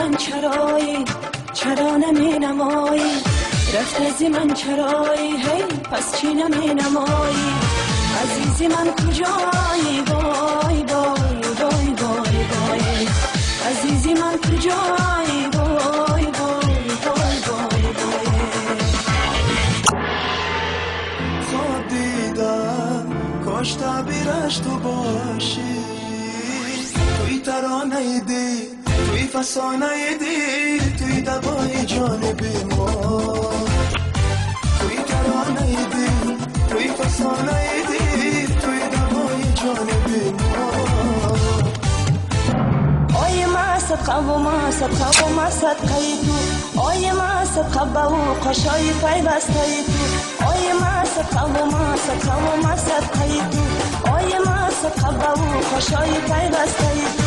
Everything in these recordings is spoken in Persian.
من چرایی چرا نمی نمایی رفت از من چرایی هی پس چی نمی نمایی عزیزی من کجایی وای وای وای وای وای عزیزی من کجایی وای وای وای وای وای خواب دیدم کاش تعبیرش تو باشی توی ترانه دی توی فسانه دی توی دوای جانبی ما توی ترانه دی توی فسانه دی توی دوای جانبی ما آی ما صدقه و ما صدقه و ما صدقه تو آی ما صدقه به او قشای پیوسته تو آی ما صدقه و ما صدقه و ما صدقه تو آی ما صدقه به او قشای پیوسته تو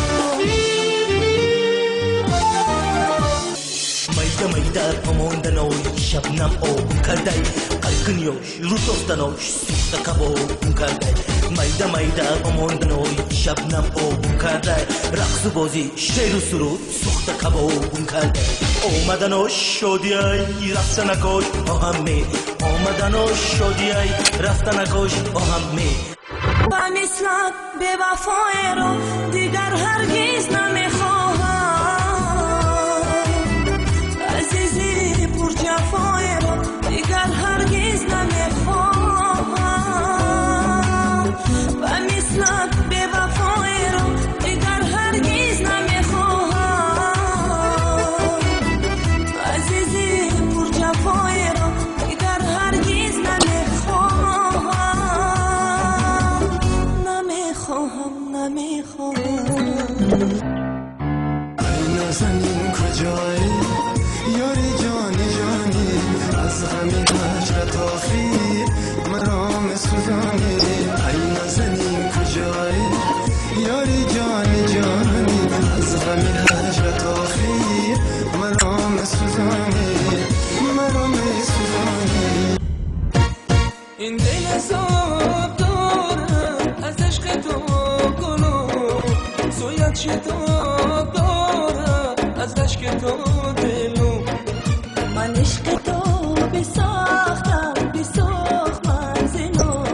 Mayda mayda amondanoj shabnam obun karday qalqinyosh rutostanosh sufta kabobun karday mayda mayda amondanoj shabnam obun karday raqsu bozi sheru surud sufta kabobun karday omadanosh shodiyay raftanakosh ohamme omadanosh shodiyay raftanakosh ohamme با مثلت به وفای رو دیگر هرگز جفای رو دیگر هرگز نمیخواهم و مثلت به وفای رو دیگر هرگز نمیخواهم عزیزی پر جفای رو دیگر هرگز نمیخواهم نمیخواهم ای نازنین کجایی یاری جانی جانی از غمی هجرت آخیر مرام سوزانی ای نازنین کجایی یاری جانی جانی از غمی هجرت آخیر مرام سوزانی این دل حساب دارم از عشق تو کنو سویت شتاب دارم از عشق تو دلو من عشق تو بساختم بساخت منزلو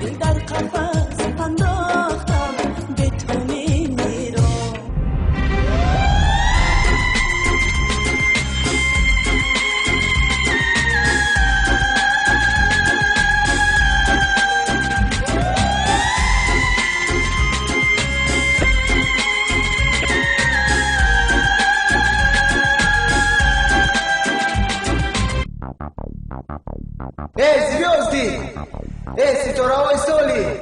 دل در قفس انداختم به تو نمیرم Звезды! Ситуровой соли!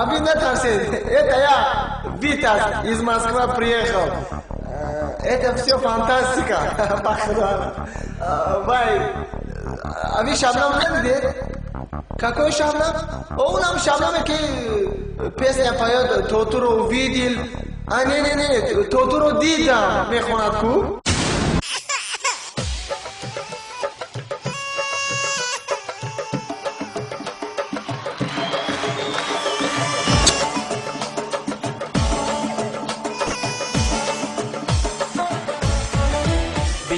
Вы не торсите, это я, Витас, из Москвы приехал. Это все фантастика, похвала. Вай, а вы Шабнам не видите? Какой Шабнам? Он нам Шабнам, que песня поет, Тотуро увидел. А не, Тотуро дидам, мехонат ку.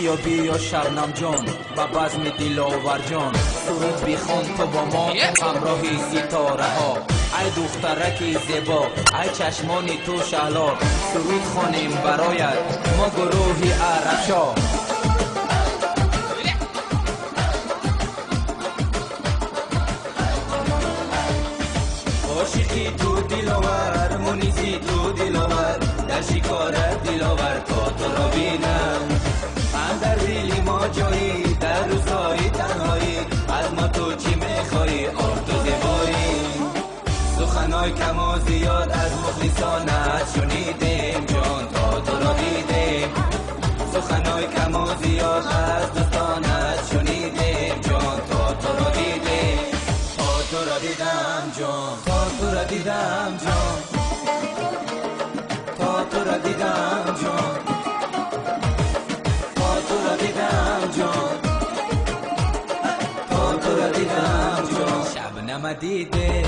بیا بیا شبنم جان و بزم دلاور جان سرود بیخوان تو با ما همراهی ستاره ها ای دخترکی زیبا ای چشمانی تو شهلا سرود خوانیم برایت ما گروهی عربشا عاشقی تو دلاور مونیزی تو دلاور در شکار دلاور تا تو را بینم در دلی ما جایی در روزهای تنهایی از ما تو چی میخوایی آب تو زیبایی سخنهای کم و زیاد از مخلصانت شنیدیم جان تا تو را دیدیم سخنهای کم و زیاد از دوستانت شنیدیم جان تا تو را دیدیم تا تو را دیدم جان تا تو را دیدم جان تا تو را دیدم جان شبنم دیده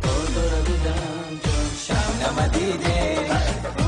تو را دیدم جان شبنم دیده